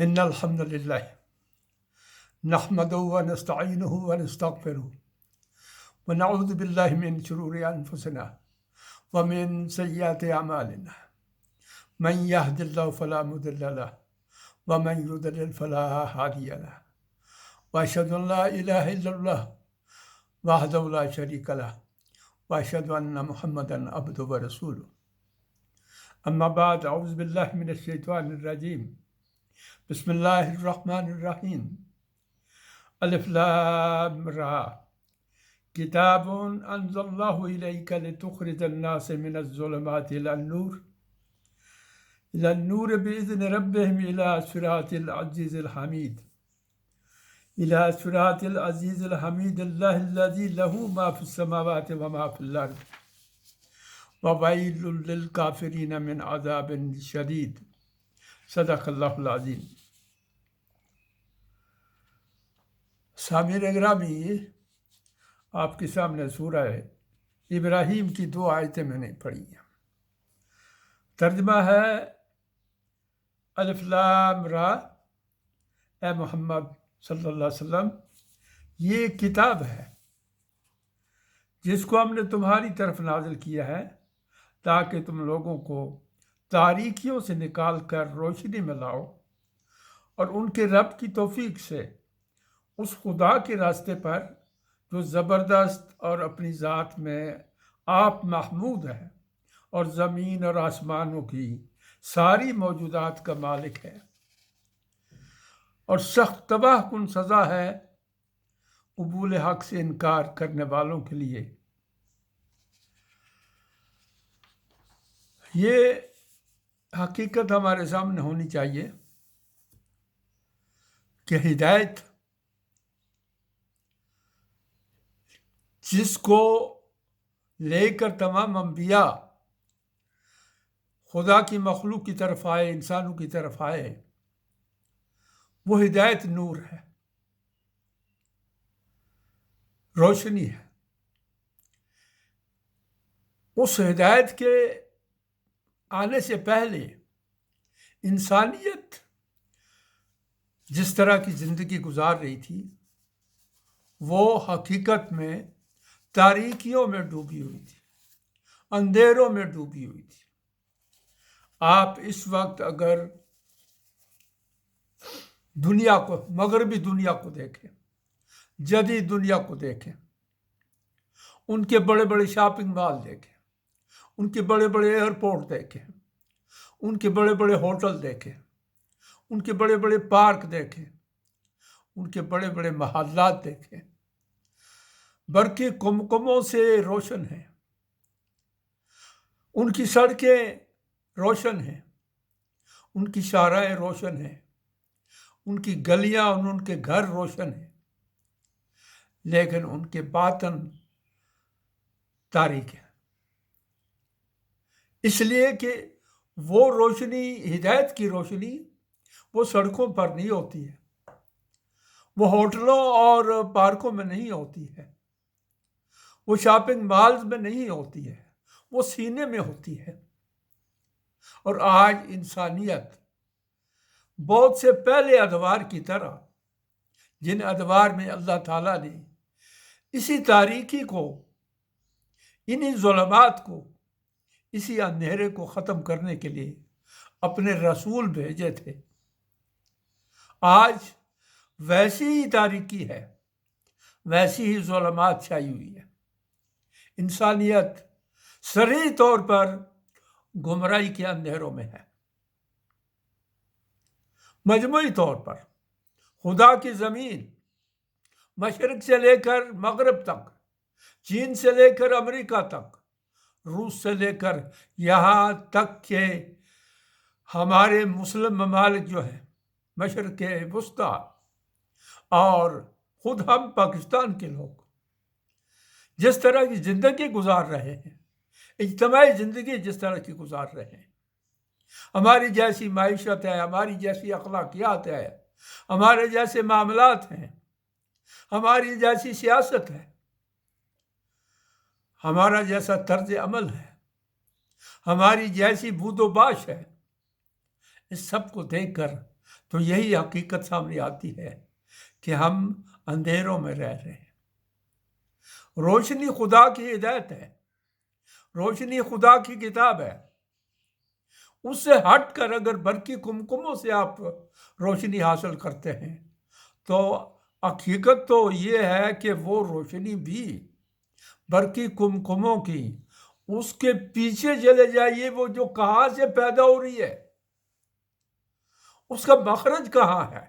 إن الحمد لله نحمده ونستعينه ونستغفره ونعوذ بالله من شرور أنفسنا ومن سيئات أعمالنا من يهد الله فلا مضل له ومن يضلل فلا هادي له وأشهد أن لا إله إلا الله وحده لا شريك له وأشهد أن محمدا عبده ورسوله أما بعد أعوذ بالله من الشيطان الرجيم بسم الله الرحمن الرحيم الف لام را کتاب انزل اللہ الیک لتخرج الناس من الظلمات الى النور باذن ربهم الى صراط العزیز الحمید اللہ الذی له ما فی السماوات وما فی الارض وویل للکافرین من عذاب شدید صدق اللہ العظیم۔ سامعین گرامی، آپ کے سامنے سورہ ابراہیم کی 2 آیتیں میں نے پڑھی ہیں۔ ترجمہ ہے الف لام را، اے محمد صلی اللہ علیہ وسلم، یہ کتاب ہے جس کو ہم نے تمہاری طرف نازل کیا ہے تاکہ تم لوگوں کو تاریکیوں سے نکال کر روشنی میں لاؤ اور ان کے رب کی توفیق سے اس خدا کے راستے پر جو زبردست اور اپنی ذات میں آپ محمود ہے اور زمین اور آسمانوں کی ساری موجودات کا مالک ہے، اور سخت تباہ کن سزا ہے قبول حق سے انکار کرنے والوں کے لیے۔ یہ حقیقت ہمارے سامنے ہونی چاہیے کہ ہدایت جس کو لے کر تمام انبیاء خدا کی مخلوق کی طرف آئے، انسانوں کی طرف آئے، وہ ہدایت نور ہے، روشنی ہے۔ اس ہدایت کے آنے سے پہلے انسانیت جس طرح کی زندگی گزار رہی تھی وہ حقیقت میں تاریکیوں میں ڈوبی ہوئی تھی، اندھیروں میں ڈوبی ہوئی تھی۔ آپ اس وقت اگر دنیا کو، مغربی دنیا کو دیکھیں، جدید دنیا کو دیکھیں، ان کے بڑے بڑے شاپنگ مال دیکھیں، ان کے بڑے بڑے ایئرپورٹ دیکھیں، ان کے بڑے بڑے ہوٹل دیکھیں، ان کے بڑے بڑے پارک دیکھیں، ان کے بڑے بڑے محلات دیکھیں، برقی کمکموں سے روشن ہیں، ان کی سڑکیں روشن ہیں، ان کی شاہراہیں روشن ہیں، ان کی گلیاں اور ان کے گھر روشن ہیں، لیکن ان کے باطن تاریک ہے، اس لیے کہ وہ روشنی، ہدایت کی روشنی، وہ سڑکوں پر نہیں ہوتی ہے، وہ ہوٹلوں اور پارکوں میں نہیں ہوتی ہے، وہ شاپنگ مالز میں نہیں ہوتی ہے، وہ سینے میں ہوتی ہے۔ اور آج انسانیت بہت سے پہلے ادوار کی طرح، جن ادوار میں اللہ تعالیٰ نے اسی تاریکی کو، انہی ظلمات کو، اسی اندھیرے کو ختم کرنے کے لیے اپنے رسول بھیجے تھے، آج ویسی ہی تاریکی ہے، ویسی ہی ظلمات چھائی ہوئی ہے۔ انسانیت صریح طور پر گمراہی کے اندھیروں میں ہے۔ مجموعی طور پر خدا کی زمین مشرق سے لے کر مغرب تک، چین سے لے کر امریکہ تک، روس سے لے کر یہاں تک کہ ہمارے مسلم ممالک جو ہیں، مشرق وسطیٰ، اور خود ہم پاکستان کے لوگ جس طرح کی زندگی گزار رہے ہیں، اجتماعی زندگی جس طرح کی گزار رہے ہیں، ہماری جیسی معیشت ہے، ہماری جیسی اخلاقیات ہے، ہمارے جیسے معاملات ہیں، ہماری جیسی سیاست ہے، ہمارا جیسا طرز عمل ہے، ہماری جیسی بود و باش ہے، اس سب کو دیکھ کر تو یہی حقیقت سامنے آتی ہے کہ ہم اندھیروں میں رہ رہے ہیں۔ روشنی خدا کی ہدایت ہے، روشنی خدا کی کتاب ہے۔ اس سے ہٹ کر اگر برقی کمکموں سے آپ روشنی حاصل کرتے ہیں تو حقیقت تو یہ ہے کہ وہ روشنی بھی برقی کمکموں کی، اس کے پیچھے چلے جائیے، وہ جو کہاں سے پیدا ہو رہی ہے، اس کا مخرج کہاں ہے،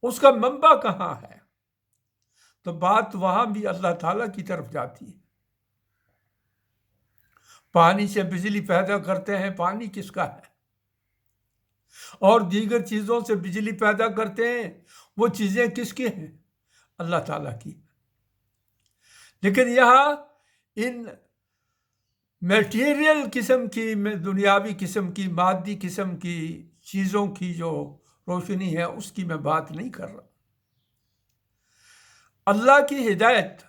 اس کا منبع کہاں ہے، تو بات وہاں بھی اللہ تعالیٰ کی طرف جاتی ہے۔ پانی سے بجلی پیدا کرتے ہیں، پانی کس کا ہے؟ اور دیگر چیزوں سے بجلی پیدا کرتے ہیں، وہ چیزیں کس کی ہیں؟ اللہ تعالیٰ کی۔ لیکن یہاں ان میٹیریل قسم کی، دنیاوی قسم کی، مادی قسم کی چیزوں کی جو روشنی ہے اس کی میں بات نہیں کر رہا۔ اللہ کی ہدایت،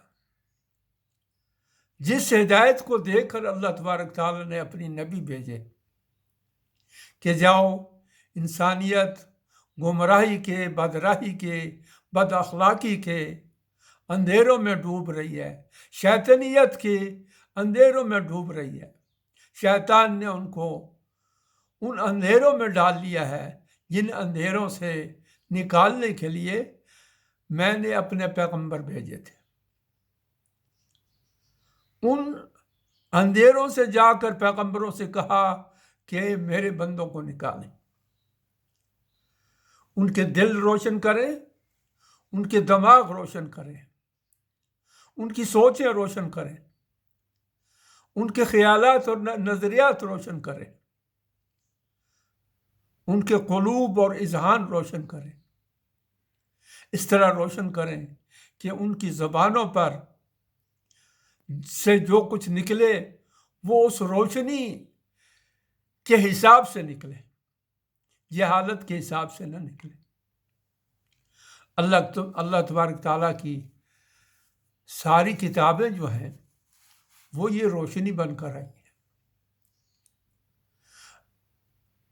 جس ہدایت کو دیکھ کر اللہ تبارک تعالیٰ نے اپنی نبی بھیجے کہ جاؤ، انسانیت گمراہی کے، بدراہی کے، بد اخلاقی کے اندھیروں میں ڈوب رہی ہے، شیطانیت کے اندھیروں میں ڈوب رہی ہے۔ شیطان نے ان کو ان اندھیروں میں ڈال لیا ہے جن اندھیروں سے نکالنے کے لیے میں نے اپنے پیغمبر بھیجے تھے۔ ان اندھیروں سے جا کر پیغمبروں سے کہا کہ میرے بندوں کو نکالیں، ان کے دل روشن کریں، ان کے دماغ روشن کریں، ان کی سوچیں روشن کریں، ان کے خیالات اور نظریات روشن کریں، ان کے قلوب اور اذہان روشن کریں۔ اس طرح روشن کریں کہ ان کی زبانوں پر سے جو کچھ نکلے وہ اس روشنی کے حساب سے نکلے، جہالت کے حساب سے نہ نکلے۔ اللہ تبارک تعالیٰ کی ساری کتابیں جو ہیں وہ یہ روشنی بن کر آئی ہیں۔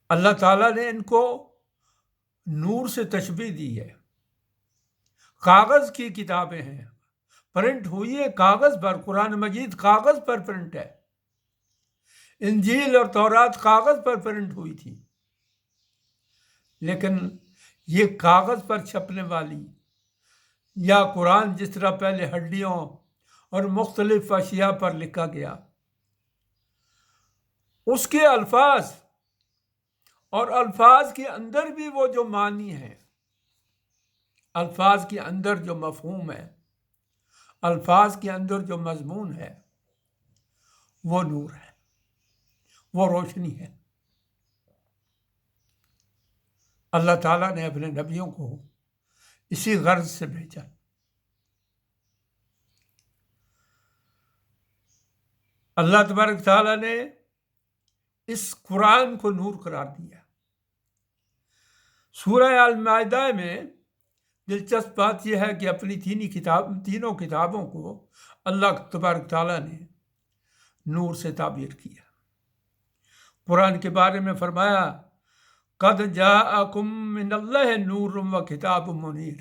اللہ تعالیٰ نے ان کو نور سے تشبیہ دی ہے۔ کاغذ کی کتابیں ہیں، پرنٹ ہوئی ہے کاغذ پر، قرآن مجید کاغذ پر پرنٹ ہے، انجیل اور تورات کاغذ پر پرنٹ ہوئی تھی، لیکن یہ کاغذ پر چھپنے والی یا قرآن جس طرح پہلے ہڈیوں اور مختلف اشیاء پر لکھا گیا، اس کے الفاظ اور الفاظ کے اندر بھی وہ جو معنی ہے، الفاظ کے اندر جو مفہوم ہے، الفاظ کے اندر جو مضمون ہے، وہ نور ہے، وہ روشنی ہے۔ اللہ تعالیٰ نے اپنے نبیوں کو اسی غرض سے بھیجا۔ اللہ تبارک تعالیٰ نے اس قرآن کو نور قرار دیا۔ سورہ المائدہ میں دلچسپ بات یہ ہے کہ اپنی تینوں کتابوں کو اللہ تبارک تعالیٰ نے نور سے تعبیر کیا۔ قرآن کے بارے میں فرمایا قد جاءکم من اللہ نور و کتاب منیر،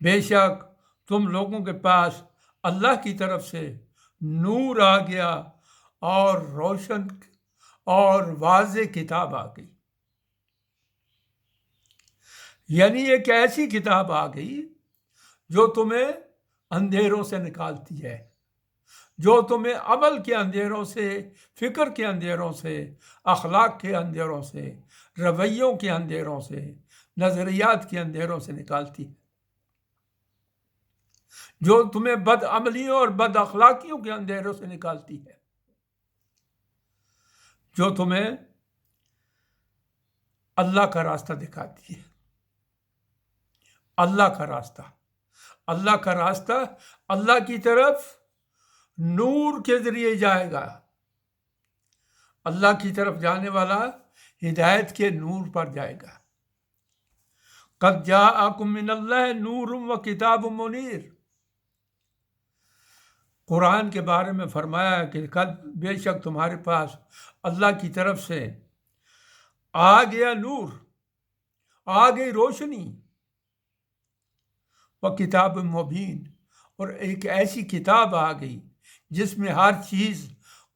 بے شک تم لوگوں کے پاس اللہ کی طرف سے نور آ گیا اور روشن اور واضح کتاب آ گئی۔ یعنی ایک ایسی کتاب آ گئی جو تمہیں اندھیروں سے نکالتی ہے، جو تمہیں عمل کے اندھیروں سے، فکر کے اندھیروں سے، اخلاق کے اندھیروں سے، رویوں کے اندھیروں سے، نظریات کے اندھیروں سے نکالتی ہے، جو تمہیں بد عملیوں اور بد اخلاقیوں کے اندھیروں سے نکالتی ہے، جو تمہیں اللہ کا راستہ دکھاتی ہے۔ اللہ کا راستہ، اللہ کا راستہ اللہ کی طرف نور کے ذریعے جائے گا۔ اللہ کی طرف جانے والا ہدایت کے نور پر جائے گا۔ قد جاءکم من اللہ نور و کتاب منیر۔ قرآن کے بارے میں فرمایا کہ بے شک تمہارے پاس اللہ کی طرف سے آ گیا نور، آ گئی روشنی، وہ کتاب مبین، اور ایک ایسی کتاب آ گئی جس میں ہر چیز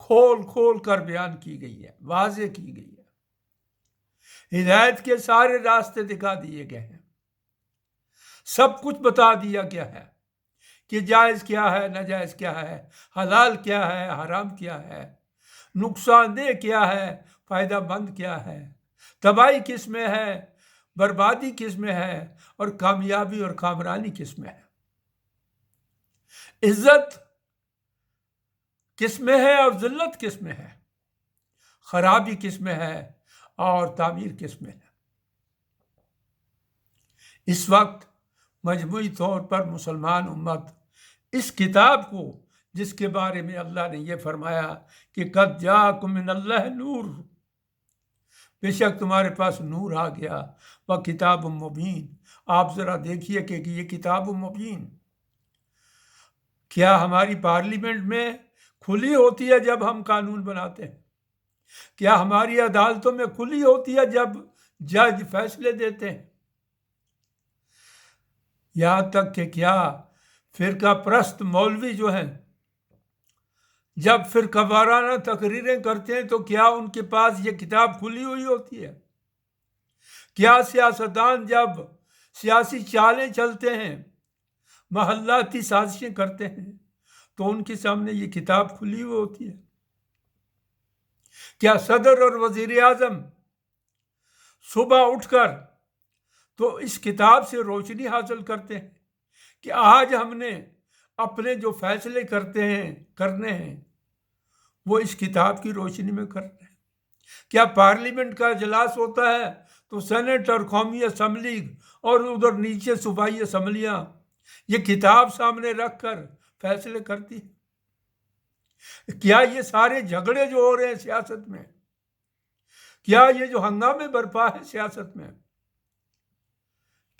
کھول کھول کر بیان کی گئی ہے، واضح کی گئی ہے، ہدایت کے سارے راستے دکھا دیے گئے ہیں، سب کچھ بتا دیا گیا ہے کہ جائز کیا ہے، ناجائز کیا ہے، حلال کیا ہے، حرام کیا ہے، نقصان دہ کیا ہے، فائدہ مند کیا ہے، تباہی کس میں ہے، بربادی کس میں ہے، اور کامیابی اور کامرانی کس میں ہے، عزت کس میں ہے اور ذلت کس میں ہے، خرابی کس میں ہے اور تعمیر کس میں ہے۔ اس وقت مجموعی طور پر مسلمان امت اس کتاب کو، جس کے بارے میں اللہ نے یہ فرمایا کہ قد جاءکم من اللہ نور، بے شک تمہارے پاس نور آ گیا، وہ کتاب مبین، آپ ذرا دیکھیے کہ یہ کتاب مبین کیا ہماری پارلیمنٹ میں کھلی ہوتی ہے جب ہم قانون بناتے ہیں؟ کیا ہماری عدالتوں میں کھلی ہوتی ہے جب جج فیصلے دیتے ہیں؟ یہاں تک کہ کیا فرقہ پرست مولوی جو ہیں جب فرقہ وارانہ تقریریں کرتے ہیں تو کیا ان کے پاس یہ کتاب کھلی ہوئی ہوتی ہے؟ کیا سیاستدان جب سیاسی چالیں چلتے ہیں، محلاتی سازشیں کرتے ہیں، تو ان کے سامنے یہ کتاب کھلی ہوئی ہوتی ہے؟ کیا صدر اور وزیر اعظم صبح اٹھ کر تو اس کتاب سے روشنی حاصل کرتے ہیں کہ آج ہم نے اپنے جو فیصلے کرنے ہیں وہ اس کتاب کی روشنی میں کرنے ہیں؟ کیا پارلیمنٹ کا اجلاس ہوتا ہے تو سینٹ اور قومی اسمبلی اور ادھر نیچے صوبائی اسمبلیاں یہ کتاب سامنے رکھ کر فیصلے کرتی ہیں؟ کیا یہ سارے جھگڑے جو ہو رہے ہیں سیاست میں، کیا یہ جو ہنگامے برپا ہے سیاست میں،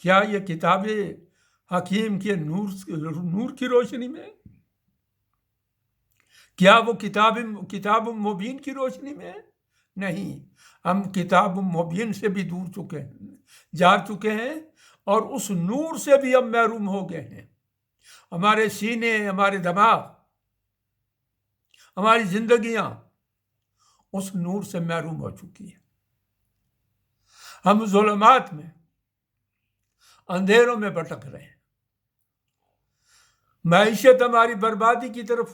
کیا یہ کتاب حکیم کے نور کی روشنی میں، کیا وہ کتاب مبین کی روشنی میں؟ نہیں، ہم کتاب مبین سے بھی دور جا چکے ہیں، اور اس نور سے بھی ہم محروم ہو گئے ہیں۔ ہمارے سینے، ہمارے دماغ، ہماری زندگیاں اس نور سے محروم ہو چکی ہیں۔ ہم ظلمات میں، اندھیروں میں بھٹک رہے ہیں، معیشت ہماری بربادی کی طرف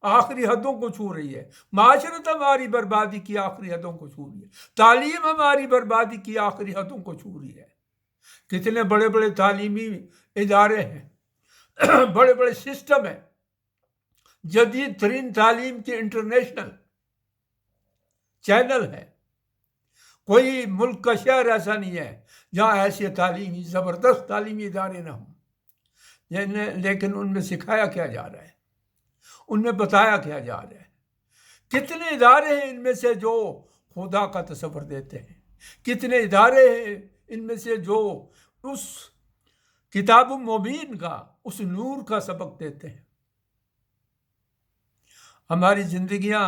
آخری حدوں کو چھو رہی ہے، معاشرت ہماری بربادی کی آخری حدوں کو چھو رہی ہے، تعلیم ہماری بربادی کی آخری حدوں کو چھو رہی ہے۔ کتنے بڑے بڑے تعلیمی ادارے ہیں، بڑے بڑے سسٹم ہیں، جدید ترین تعلیم کے انٹرنیشنل چینل ہے، کوئی ملک کا شہر ایسا نہیں ہے جہاں ایسے زبردست تعلیمی ادارے نہ ہوں، لیکن ان میں سکھایا کیا جا رہا ہے، ان میں بتایا کیا جا رہا ہے؟ کتنے ادارے ہیں ان میں سے جو خدا کا تصور دیتے ہیں؟ کتنے ادارے ہیں ان میں سے جو اس کتاب مبین کا، اس نور کا سبق دیتے ہیں؟ ہماری زندگیاں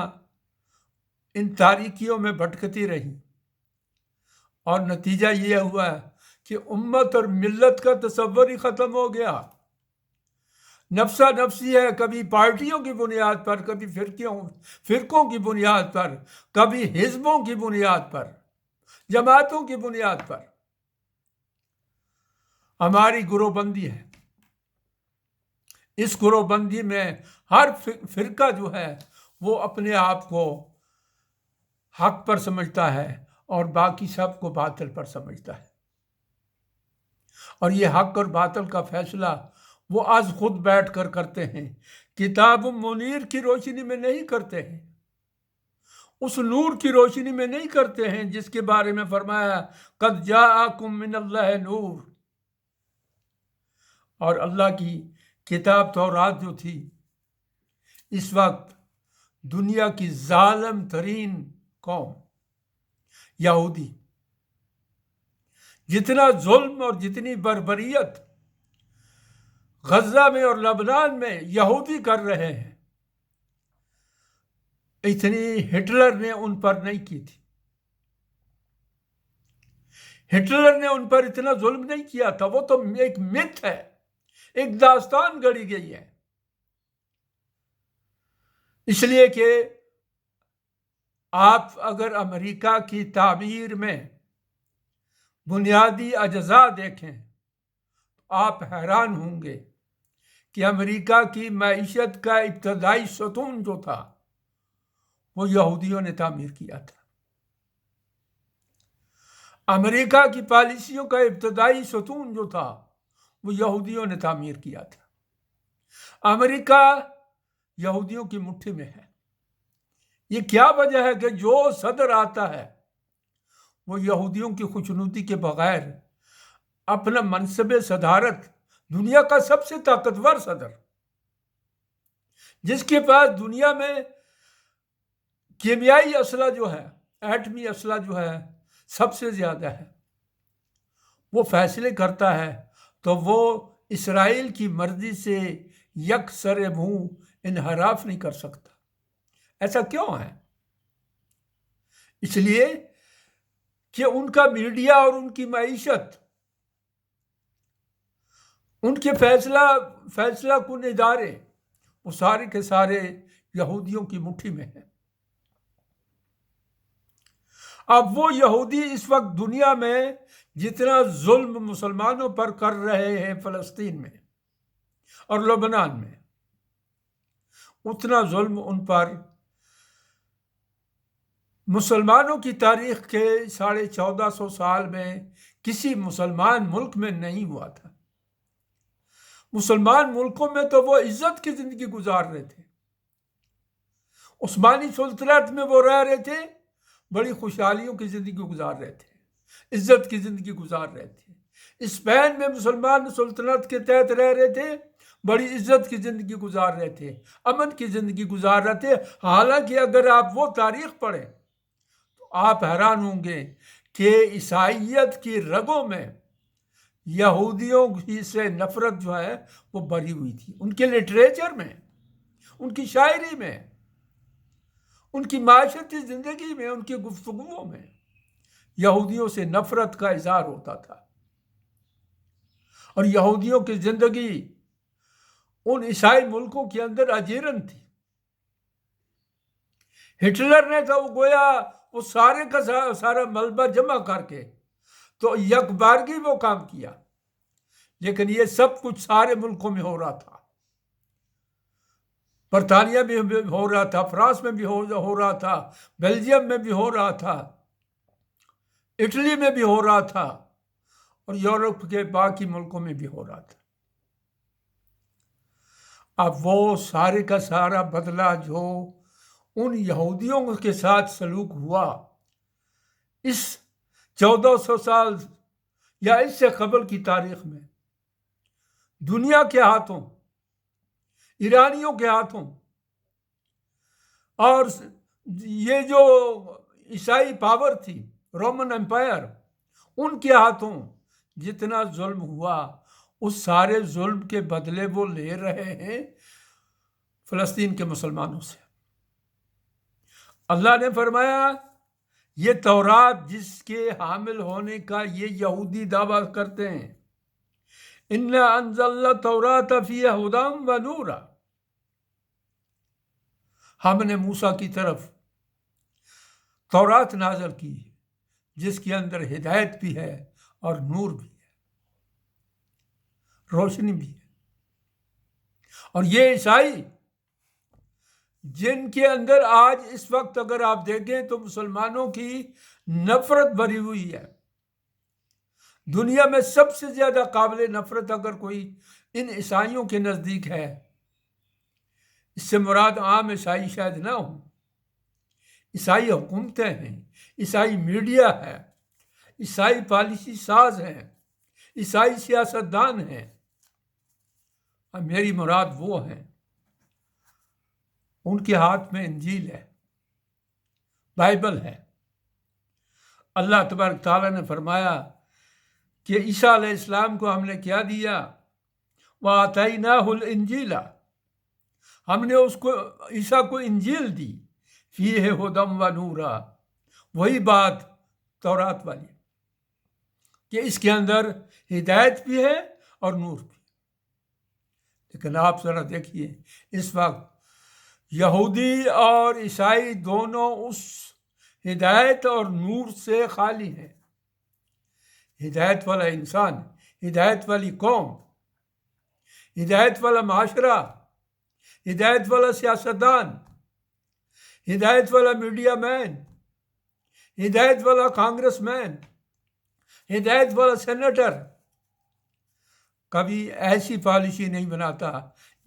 ان تاریکیوں میں بھٹکتی رہیں، اور نتیجہ یہ ہوا کہ امت اور ملت کا تصور ہی ختم ہو گیا۔ نفسا نفسی ہے، کبھی پارٹیوں کی بنیاد پر، کبھی فرقوں کی بنیاد پر، کبھی حزبوں کی بنیاد پر، جماعتوں کی بنیاد پر ہماری گروہ بندی ہے۔ اس گروہ بندی میں ہر فرقہ جو ہے وہ اپنے آپ کو حق پر سمجھتا ہے اور باقی سب کو باطل پر سمجھتا ہے، اور یہ حق اور باطل کا فیصلہ وہ از خود بیٹھ کر کرتے ہیں، کتاب منیر کی روشنی میں نہیں کرتے ہیں، اس نور کی روشنی میں نہیں کرتے ہیں جس کے بارے میں فرمایا قد جاءکم من اللہ نور۔ اور اللہ کی کتاب تورات جو تھی، اس وقت دنیا کی ظالم ترین قوم یہودی، جتنا ظلم اور جتنی بربریت غزہ میں اور لبنان میں یہودی کر رہے ہیں، اتنی ہٹلر نے ان پر نہیں کی تھی۔ ہٹلر نے ان پر اتنا ظلم نہیں کیا تھا، وہ تو ایک مت ہے، ایک داستان گڑی گئی ہے، اس لیے کہ آپ اگر امریکہ کی تعمیر میں بنیادی اجزاء دیکھیں تو آپ حیران ہوں گے کہ امریکہ کی معیشت کا ابتدائی ستون جو تھا وہ یہودیوں نے تعمیر کیا تھا۔ امریکہ کی پالیسیوں کا ابتدائی ستون جو تھا وہ یہودیوں نے تعمیر کیا تھا۔ امریکہ یہودیوں کی مٹھی میں ہے۔ یہ کیا وجہ ہے کہ جو صدر آتا ہے وہ یہودیوں کی خوشنودی کے بغیر اپنا منصب صدارت، دنیا کا سب سے طاقتور صدر جس کے پاس دنیا میں کیمیائی اسلحہ جو ہے، ایٹمی اسلحہ جو ہے سب سے زیادہ ہے، وہ فیصلے کرتا ہے تو وہ اسرائیل کی مرضی سے یک سر منہ انحراف نہیں کر سکتا۔ ایسا کیوں ہے؟ اس لیے کہ ان کا میڈیا اور ان کی معیشت، ان کے فیصلہ کن ادارے وہ سارے کے سارے یہودیوں کی مٹھی میں ہیں۔ اب وہ یہودی اس وقت دنیا میں جتنا ظلم مسلمانوں پر کر رہے ہیں فلسطین میں اور لبنان میں، اتنا ظلم ان پر مسلمانوں کی تاریخ کے 1450 سال میں کسی مسلمان ملک میں نہیں ہوا تھا۔ مسلمان ملکوں میں تو وہ عزت کی زندگی گزار رہے تھے، عثمانی سلطنت میں وہ رہ رہے تھے، بڑی خوشحالیوں کی زندگی گزار رہے تھے، عزت کی زندگی گزار رہے تھے۔ اسپین میں مسلمان سلطنت کے تحت رہ رہے تھے، بڑی عزت کی زندگی گزار رہے تھے، امن کی زندگی گزار رہے تھے۔ حالانکہ اگر آپ وہ تاریخ پڑھیں تو آپ حیران ہوں گے کہ عیسائیت کی رگوں میں یہودیوں کی سے نفرت جو ہے وہ بھری ہوئی تھی۔ ان کے لٹریچر میں، ان کی شاعری میں، ان کی معاشرتی زندگی میں، ان کی گفتگوؤں میں یہودیوں سے نفرت کا اظہار ہوتا تھا، اور یہودیوں کی زندگی ان عیسائی ملکوں کے اندر اجیرن تھی۔ ہٹلر نے تو گویا وہ سارے کا سارا ملبہ جمع کر کے تو یک بارگی وہ کام کیا، لیکن یہ سب کچھ سارے ملکوں میں ہو رہا تھا۔ برطانیہ میں بھی ہو رہا تھا، فرانس میں بھی ہو رہا تھا، بیلجیم میں بھی ہو رہا تھا، اٹلی میں بھی ہو رہا تھا، اور یورپ کے باقی ملکوں میں بھی ہو رہا تھا۔ اب وہ سارے کا سارا بدلہ جو ان یہودیوں کے ساتھ سلوک ہوا اس 1400 سال یا اس سے قبل کی تاریخ میں، دنیا کے ہاتھوں، ایرانیوں کے ہاتھوں، اور یہ جو عیسائی پاور تھی، رومن امپائر، ان کے ہاتھوں جتنا ظلم ہوا، اس سارے ظلم کے بدلے وہ لے رہے ہیں فلسطین کے مسلمانوں سے۔ اللہ نے فرمایا یہ تورات جس کے حامل ہونے کا یہ یہودی دعویٰ کرتے ہیں، اِنَّا أَنزَلْنَا التَّوْرَاةَ فِيهَا هُدًى وَنُورًا، ہم نے موسیٰ کی طرف تورات نازل کی جس کے اندر ہدایت بھی ہے اور نور بھی ہے، روشنی بھی ہے۔ اور یہ عیسائی جن کے اندر آج اس وقت اگر آپ دیکھیں تو مسلمانوں کی نفرت بھری ہوئی ہے، دنیا میں سب سے زیادہ قابل نفرت اگر کوئی ان عیسائیوں کے نزدیک ہے، اس سے مراد عام عیسائی شاید نہ ہو، عیسائی حکومتیں ہیں، عیسائی میڈیا ہے، عیسائی پالیسی ساز ہیں، عیسائی سیاستدان ہیں، اور میری مراد وہ ہیں ان کے ہاتھ میں انجیل ہے، بائبل ہے۔ اللہ تبارک تعالیٰ نے فرمایا کہ عیسیٰ علیہ السلام کو ہم نے کیا دیا، وَآتَيْنَاهُ الْإِنْجِيلَ، ہم نے اس کو عیسیٰ کو انجیل دی، فِيهِ هُدًى وَنُورًا، وہی بات تورات والی۔ کہ اس کے اندر ہدایت بھی ہے اور نور بھی. لیکن آپ ذرا دیکھیے اس وقت یہودی اور عیسائی دونوں اس ہدایت اور نور سے خالی ہیں. ہدایت والا انسان، ہدایت والی قوم، ہدایت والا معاشرہ، ہدایت والا سیاستدان، ہدایت والا میڈیا مین، ہدایت والا کانگریس مین، ہدایت والا سینیٹر کبھی ایسی پالیسی نہیں بناتا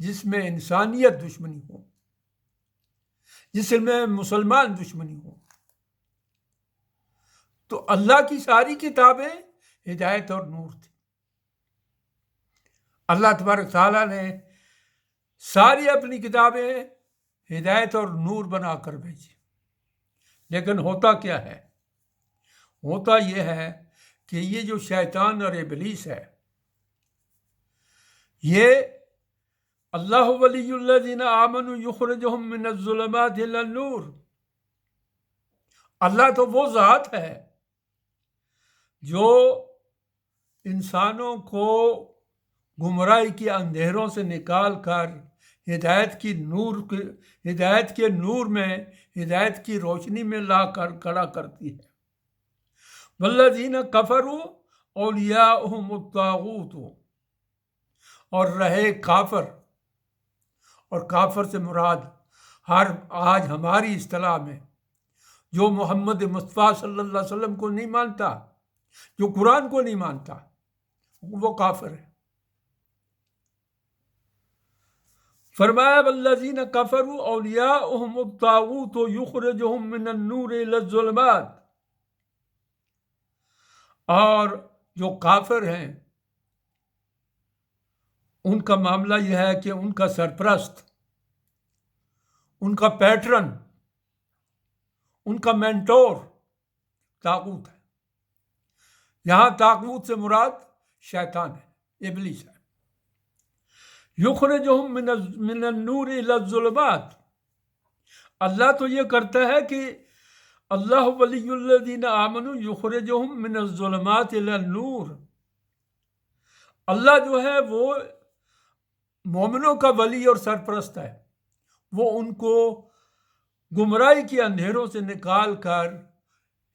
جس میں انسانیت دشمنی ہو، جس میں مسلمان دشمنی ہو. تو اللہ کی ساری کتابیں ہدایت اور نور تھی. اللہ تبارک تعالیٰ نے ساری اپنی کتابیں ہدایت اور نور بنا کر بھیجی. لیکن ہوتا کیا ہے؟ ہوتا یہ ہے کہ یہ جو شیطان اور ابلیس ہے، یہ اللہ ولی الذین آمنوا یخرجہم من الظلمات الی النور. اللہ تو وہ ذات ہے جو انسانوں کو گمراہی کے اندھیروں سے نکال کر ہدایت کے نور میں، ہدایت کی روشنی میں لا کر کھڑا کرتی ہے. والذین کفروا اولیاؤہم الطاغوت. اور رہے کافر، اور کافر سے مراد آج ہماری اصطلاح میں جو محمد مصطفیٰ صلی اللہ علیہ وسلم کو نہیں مانتا، جو قرآن کو نہیں مانتا، وہ کافر ہے. فرمایا والذین کفروا اولیاؤہم الطاغوت یخرجہم من النور الی الظلمات. اور جو کافر ہیں ان کا معاملہ یہ ہے کہ ان کا سرپرست، ان کا پیٹرن، ان کا مینٹور طاغوت ہے. یہاں طاغوت سے مراد شیطان ہے، ابلیس ہے. یخرجہم من النور الی الظلمات. اللہ تو یہ کرتا ہے کہ اللہ ولی الذین آمنوا یخرجہم من الظلمات الی النور. اللہ جو ہے وہ مومنوں کا ولی اور سرپرست ہے. وہ ان کو گمراہی کے اندھیروں سے نکال کر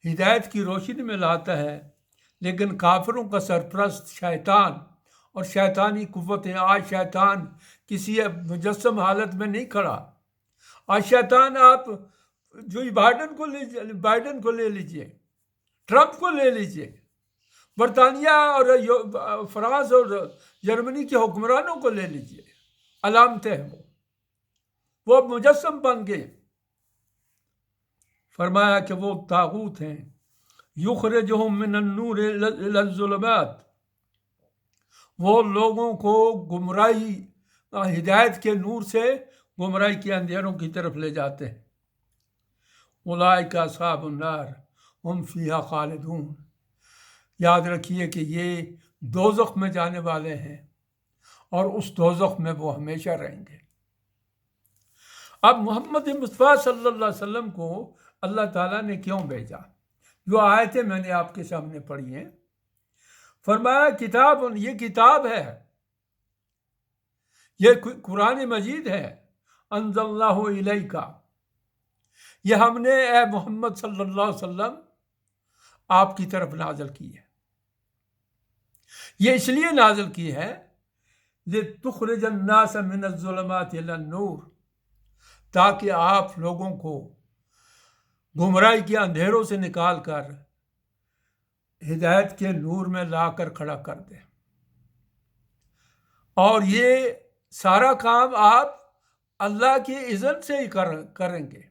ہدایت کی روشنی میں لاتا ہے. لیکن کافروں کا سرپرست شیطان اور شیطانی قوتیں. آج شیطان کسی مجسم حالت میں نہیں کھڑا. آج شیطان آپ جو بائیڈن کو لے لیجئے، ٹرمپ کو لے لیجئے، برطانیہ اور فرانس اور جرمنی کے حکمرانوں کو لے لیجئے، علامتیں ہیں وہ مجسم بن گئے. فرمایا کہ وہ طاغوت ہیں. یخرجہم من النور الی الظلمات. وہ لوگوں کو گمراہی، ہدایت کے نور سے گمراہی کے اندھیروں کی طرف لے جاتے ہیں. اولئک اصحاب النار ہم فیہا خالدون. یاد رکھیے کہ یہ دوزخ میں جانے والے ہیں اور اس دوزخ میں وہ ہمیشہ رہیں گے. اب محمد مصطفیٰ صلی اللہ علیہ وسلم کو اللہ تعالیٰ نے کیوں بھیجا؟ جو آیتیں میں نے آپ کے سامنے پڑھی ہیں. فرمایا کتاب، یہ کتاب ہے، یہ قرآن مجید ہے. انزلناہ الیک. یہ ہم نے اے محمد صلی اللہ علیہ وسلم آپ کی طرف نازل کی ہے. یہ اس لیے نازل کی ہے لتخرج الناس من الظلمات الی النور، تاکہ آپ لوگوں کو گمراہی کے اندھیروں سے نکال کر ہدایت کے نور میں لا کر کھڑا کر دیں. اور یہ سارا کام آپ اللہ کی اذن سے ہی کریں گے.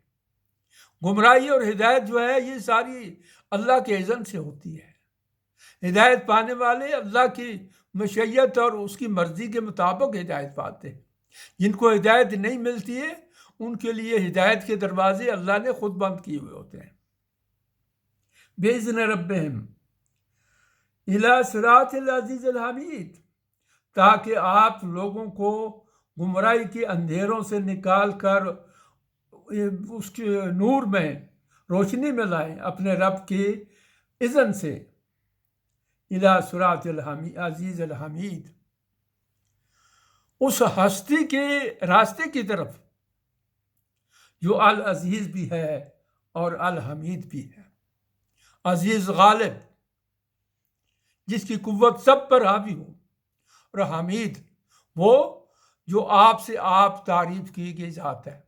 گمراہی اور ہدایت جو ہے یہ ساری اللہ کے اذن سے ہوتی ہے. ہدایت پانے والے اللہ کی مشیت اور اس کی مرضی کے مطابق ہدایت پاتے ہیں. جن کو ہدایت نہیں ملتی ہے ان کے لیے ہدایت کے دروازے اللہ نے خود بند کیے ہوئے ہوتے ہیں. بِإِذْنِ رَبِّهِمْ إِلَى صِرَاطِ الْعَزِيزِ الْحَمِيدِ. تاکہ آپ لوگوں کو گمراہی کے اندھیروں سے نکال کر اس کے نور میں، روشنی میں لائیں اپنے رب کے اذن سے. الی صراط عزیز الحمید، اس ہستی کے راستے کی طرف جو العزیز بھی ہے اور الحمید بھی ہے۔ عزیز غالب، جس کی قوت سب پر حاوی ہو، اور حمید وہ جو آپ سے آپ تعریف کی گئی ذات ہے،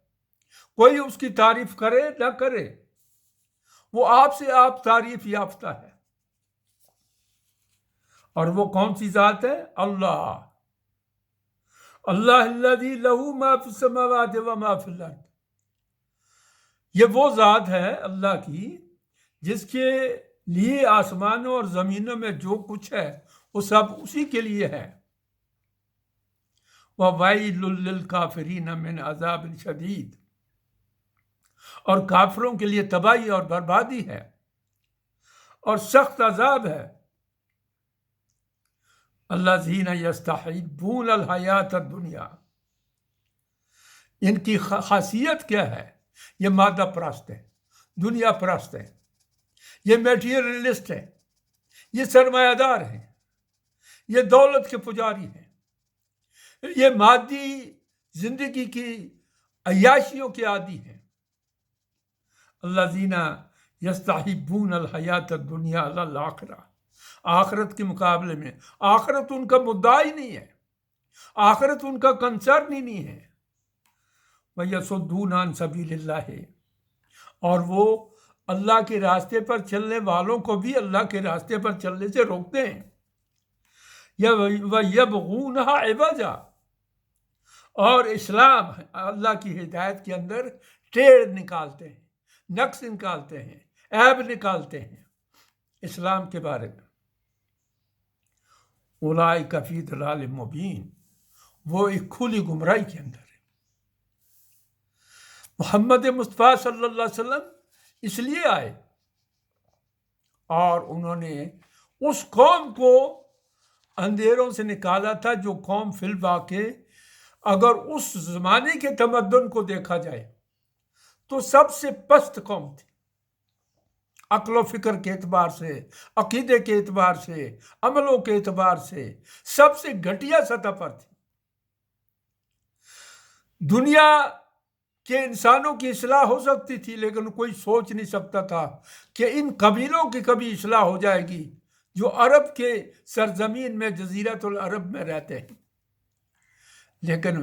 کوئی اس کی تعریف کرے نہ کرے، وہ آپ سے آپ تعریف یافتہ ہے۔ اور وہ کون سی ذات ہے؟ اللہ الذی لہ ما فی السماوات و ما فی الارض، یہ وہ ذات ہے اللہ کی جس کے لیے آسمانوں اور زمینوں میں جو کچھ ہے وہ سب اسی کے لیے ہے۔ وَوَيْلٌ لِّلْكَافِرِينَ مِنْ عَذَابٍ شَدِيدٍ، اور کافروں کے لیے تباہی اور بربادی ہے اور سخت عذاب ہے۔ الَّذِينَ يَسْتَحِبُّونَ الْحَيَاةَ الدُّنْيَا، ان کی خاصیت کیا ہے؟ یہ مادہ پرست ہے، دنیا پرست ہے، یہ میٹیریلسٹ ہے، یہ سرمایہ دار ہیں، یہ دولت کے پجاری ہیں، یہ مادی زندگی کی عیاشیوں کے عادی ہیں۔ الذین یستحبون الحیات الدنیا علی الآخرہ، آخرت کے مقابلے میں آخرت ان کا مدعا ہی نہیں ہے، آخرت ان کا کنسرن ہی نہیں ہے۔ وَيَصُدُّونَ عَن سَبِيلِ اللَّهِ، اور وہ اللہ کے راستے پر چلنے والوں کو بھی اللہ کے راستے پر چلنے سے روکتے ہیں۔ وَيَبْغُونَهَا عِوَجًا، اور اسلام اللہ کی ہدایت کے اندر ٹیڑھ نکالتے ہیں، نقص نکالتے ہیں، عیب نکالتے ہیں اسلام کے بارے میں۔ اولئک فی ضلال مبین، وہ ایک کھلی گمراہی کے اندر ہے۔ محمد مصطفیٰ صلی اللہ علیہ وسلم اس لیے آئے اور انہوں نے اس قوم کو اندھیروں سے نکالا تھا جو قوم فی الواقع اگر اس زمانے کے تمدن کو دیکھا جائے تو سب سے پست قوم تھی، عقل و فکر کے اعتبار سے، عقیدے کے اعتبار سے، عملوں کے اعتبار سے سب سے گھٹیا سطح پر تھی۔ دنیا کہ انسانوں کی اصلاح ہو سکتی تھی، لیکن کوئی سوچ نہیں سکتا تھا کہ ان قبیلوں کی کبھی اصلاح ہو جائے گی جو عرب کے سرزمین میں جزیرۃ العرب میں رہتے ہیں۔ لیکن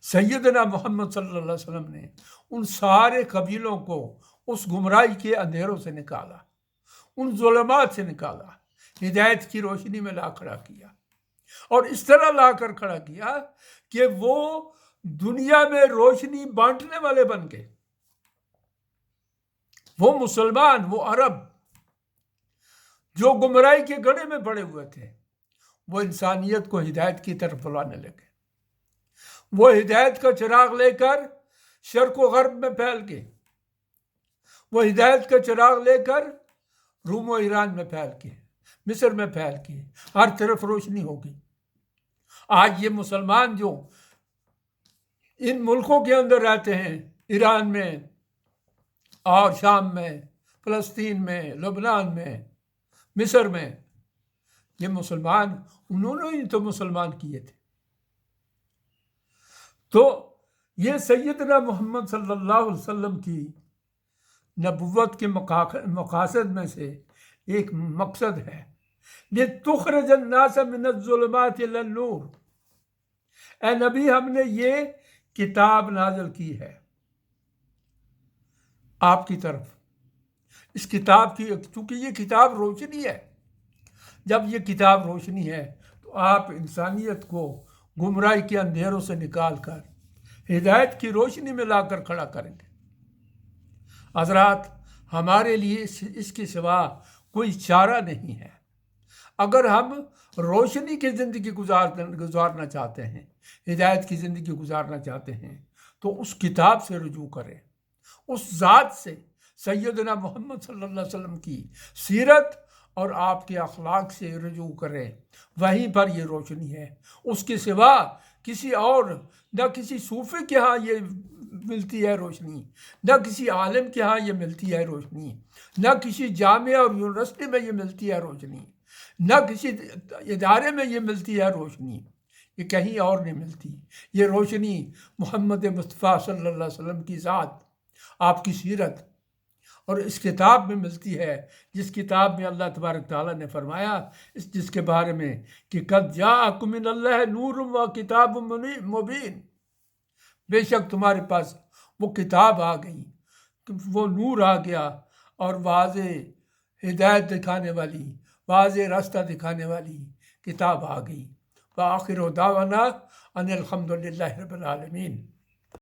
سیدنا محمد صلی اللہ علیہ وسلم نے ان سارے قبیلوں کو اس گمراہی کے اندھیروں سے نکالا، ان ظلمات سے نکالا، ہدایت کی روشنی میں لا کھڑا کیا، اور اس طرح لا کر کھڑا کیا کہ وہ دنیا میں روشنی بانٹنے والے بن گئے۔ وہ مسلمان، وہ عرب جو گمراہی کے گڑھے میں پڑے ہوئے تھے، وہ انسانیت کو ہدایت کی طرف بلانے لگے۔ وہ ہدایت کا چراغ لے کر شرق و غرب میں پھیل گئے، وہ ہدایت کا چراغ لے کر روم و ایران میں پھیل گئے، مصر میں پھیل گئے، ہر طرف روشنی ہو گئی۔ آج یہ مسلمان جو ان ملکوں کے اندر رہتے ہیں، ایران میں اور شام میں، فلسطین میں، لبنان میں، مصر میں، یہ مسلمان انہوں نے ہی تو مسلمان کیے تھے۔ تو یہ سیدنا محمد صلی اللہ علیہ وسلم کی نبوت کے مقاصد میں سے ایک مقصد ہے، لِتُخْرِجَ النَّاسَ مِنَ الظُّلُمَاتِ إِلَى النُّورِ، اے نبی ہم نے یہ کتاب نازل کی ہے آپ کی طرف۔ اس کتاب کی، چونکہ یہ کتاب روشنی ہے، جب یہ کتاب روشنی ہے تو آپ انسانیت کو گمراہی کے اندھیروں سے نکال کر ہدایت کی روشنی میں لا کر کھڑا کریں گے۔ حضرات، ہمارے لیے اس کے سوا کوئی چارہ نہیں ہے۔ اگر ہم روشنی کی زندگی گزارنا چاہتے ہیں، ہدایت کی زندگی گزارنا چاہتے ہیں، تو اس کتاب سے رجوع کریں، اس ذات سے، سیدنا محمد صلی اللہ علیہ وسلم کی سیرت اور آپ کے اخلاق سے رجوع کریں، وہیں پر یہ روشنی ہے۔ اس کے سوا کسی اور، نہ کسی صوفی کے ہاں یہ ملتی ہے روشنی، نہ کسی عالم کے ہاں یہ ملتی ہے روشنی، نہ کسی جامعہ اور یونیورسٹی میں یہ ملتی ہے روشنی، نہ کسی ادارے میں یہ ملتی ہے روشنی، یہ کہیں اور نہیں ملتی۔ یہ روشنی محمد مصطفیٰ صلی اللہ علیہ وسلم کی ذات، آپ کی سیرت اور اس کتاب میں ملتی ہے، جس کتاب میں اللہ تبارک تعالیٰ نے فرمایا جس کے بارے میں کہ قد جاءکم من اللہ نور و کتاب مبین، بے شک تمہارے پاس وہ کتاب آ گئی، وہ نور آ گیا اور واضح ہدایت دکھانے والی، واضح راستہ دکھانے والی کتاب آ گئی۔ وآخر دعوانا ان الحمد للہ رب العالمین۔